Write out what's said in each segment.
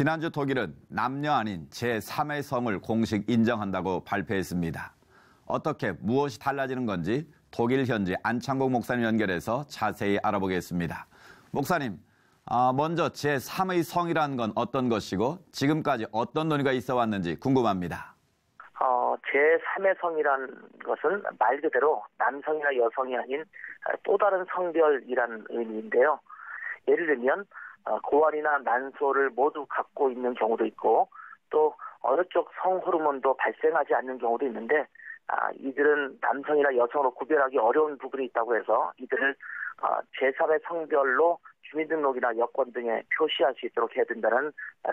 지난주 독일은 남녀 아닌 제3의 성을 공식 인정한다고 발표했습니다. 어떻게 무엇이 달라지는 건지 독일 현지 안창복 목사님 연결해서 자세히 알아보겠습니다. 목사님, 먼저 제3의 성이라는 건 어떤 것이고 지금까지 어떤 논의가 있어 왔는지 궁금합니다. 제3의 성이라는 것은 말 그대로 남성이나 여성이 아닌 또 다른 성별이라는 의미인데요. 예를 들면 고환이나 난소를 모두 갖고 있는 경우도 있고 또 어느 쪽 성호르몬도 발생하지 않는 경우도 있는데 이들은 남성이나 여성으로 구별하기 어려운 부분이 있다고 해서 이들을 제3의 성별로 주민등록이나 여권 등에 표시할 수 있도록 해야 된다는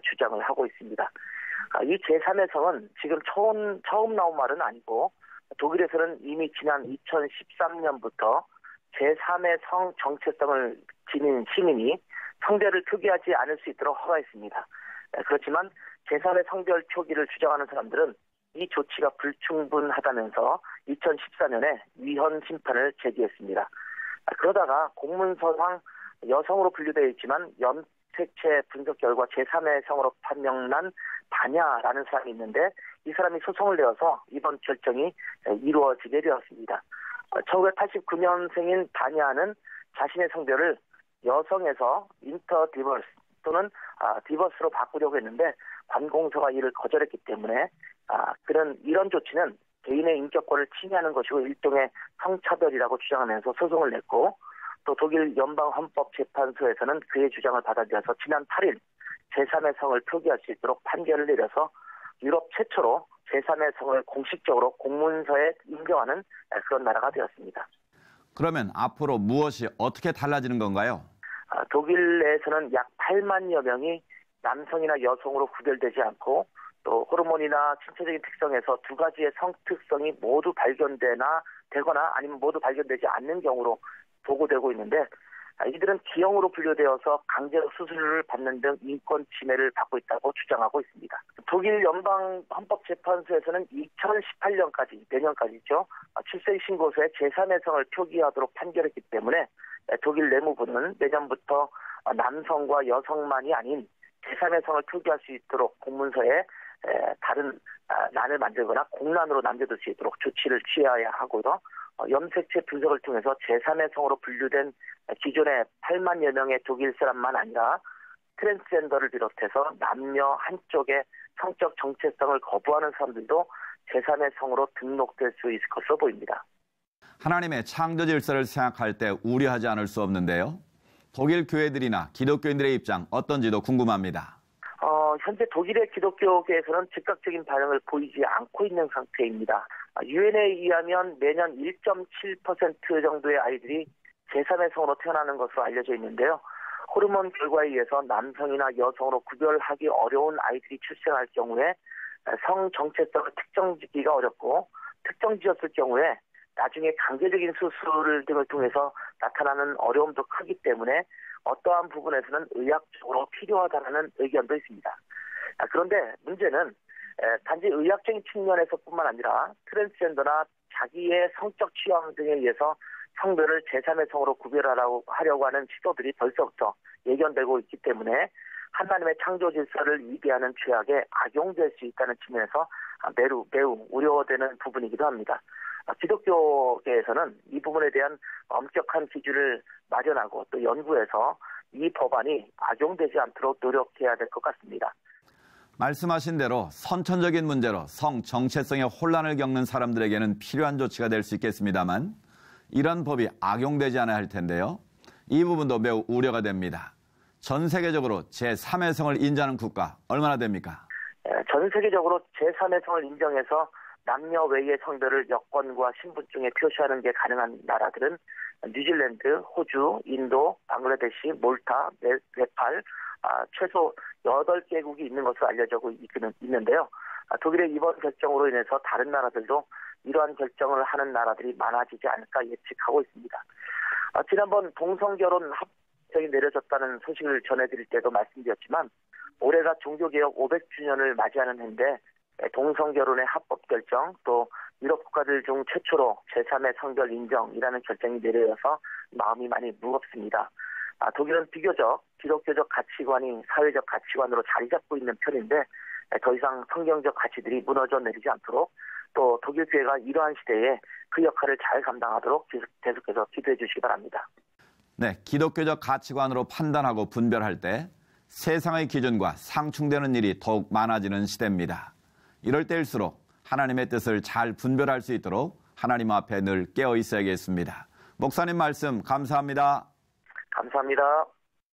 주장을 하고 있습니다. 이 제3의 성은 지금 처음 나온 말은 아니고 독일에서는 이미 지난 2013년부터 제3의 성 정체성을 지닌 시민이 성별을 표기하지 않을 수 있도록 허가했습니다. 그렇지만 제3의 성별 표기를 주장하는 사람들은 이 조치가 불충분하다면서 2014년에 위헌 심판을 제기했습니다. 그러다가 공문서상 여성으로 분류되어 있지만 염색체 분석 결과 제3의 성으로 판명난 바냐라는 사람이 있는데 이 사람이 소송을 내어서 이번 결정이 이루어지게 되었습니다. 1989년생인 바냐는 자신의 성별을 여성에서 인터 디버스 또는 디버스로 바꾸려고 했는데 관공서가 이를 거절했기 때문에 이런 조치는 개인의 인격권을 침해하는 것이고 일종의 성차별이라고 주장하면서 소송을 냈고 또 독일 연방헌법재판소에서는 그의 주장을 받아들여서 지난 8일 제3의 성을 표기할 수 있도록 판결을 내려서 유럽 최초로 제3의 성을 공식적으로 공문서에 인정하는 그런 나라가 되었습니다. 그러면 앞으로 무엇이 어떻게 달라지는 건가요? 독일 내에서는 약 8만여 명이 남성이나 여성으로 구별되지 않고 또 호르몬이나 신체적인 특성에서 두 가지의 성특성이 모두 되거나 아니면 모두 발견되지 않는 경우로 보고되고 있는데 이들은 기형으로 분류되어서 강제로 수술을 받는 등 인권 침해를 받고 있다고 주장하고 있습니다. 독일 연방헌법재판소에서는 2018년까지, 내년까지죠. 출생 신고서에 제3의 성을 표기하도록 판결했기 때문에 독일 내무부는 내년부터 남성과 여성만이 아닌 제3의 성을 표기할 수 있도록 공문서에 다른 난을 만들거나 공란으로 남겨둘 수 있도록 조치를 취해야 하고요. 염색체 분석을 통해서 제3의 성으로 분류된 기존의 8만여 명의 독일 사람만 아니라 트랜스젠더를 비롯해서 남녀 한쪽의 성적 정체성을 거부하는 사람들도 제3의 성으로 등록될 수 있을 것으로 보입니다. 하나님의 창조 질서를 생각할 때 우려하지 않을 수 없는데요. 독일 교회들이나 기독교인들의 입장 어떤지도 궁금합니다. 현재 독일의 기독교계에서는 즉각적인 반응을 보이지 않고 있는 상태입니다. 유엔에 의하면 매년 1.7% 정도의 아이들이 제3의 성으로 태어나는 것으로 알려져 있는데요. 호르몬 결과에 의해서 남성이나 여성으로 구별하기 어려운 아이들이 출생할 경우에 성 정체성을 특정짓기가 어렵고 특정지었을 경우에 나중에 강제적인 수술 등을 통해서 나타나는 어려움도 크기 때문에 어떠한 부분에서는 의학적으로 필요하다는 의견도 있습니다. 그런데 문제는 단지 의학적인 측면에서뿐만 아니라 트랜스젠더나 자기의 성적 취향 등에 의해서 성별을 제3의 성으로 구별하려고 하는 시도들이 벌써부터 예견되고 있기 때문에 하나님의 창조 질서를 위배하는 죄악에 악용될 수 있다는 측면에서 매우 우려되는 부분이기도 합니다. 기독교계에서는 이 부분에 대한 엄격한 기준을 마련하고 또 연구해서 이 법안이 악용되지 않도록 노력해야 될 것 같습니다. 말씀하신 대로 선천적인 문제로 성 정체성에 혼란을 겪는 사람들에게는 필요한 조치가 될 수 있겠습니다만 이런 법이 악용되지 않아야 할 텐데요. 이 부분도 매우 우려가 됩니다. 전 세계적으로 제3의 성을 인정하는 국가 얼마나 됩니까? 전 세계적으로 제3의 성을 인정해서 남녀 외의 성별을 여권과 신분증에 표시하는 게 가능한 나라들은 뉴질랜드, 호주, 인도, 방글라데시, 몰타, 네팔, 최소 8개국이 있는 것으로 알려지고 있는데요. 독일의 이번 결정으로 인해서 다른 나라들도 이러한 결정을 하는 나라들이 많아지지 않을까 예측하고 있습니다. 지난번 동성결혼 합정이 내려졌다는 소식을 전해드릴 때도 말씀드렸지만 올해가 종교개혁 500주년을 맞이하는 해인데 동성결혼의 합법 결정 또 유럽 국가들 중 최초로 제3의 성별 인정이라는 결정이 내려져서 마음이 많이 무겁습니다. 독일은 비교적 기독교적 가치관이 사회적 가치관으로 자리 잡고 있는 편인데 더 이상 성경적 가치들이 무너져 내리지 않도록 또 독일 교회가 이러한 시대에 그 역할을 잘 감당하도록 계속해서 기도해 주시기 바랍니다. 네, 기독교적 가치관으로 판단하고 분별할 때 세상의 기준과 상충되는 일이 더욱 많아지는 시대입니다. 이럴 때일수록 하나님의 뜻을 잘 분별할 수 있도록 하나님 앞에 늘 깨어 있어야겠습니다. 목사님 말씀 감사합니다. 감사합니다.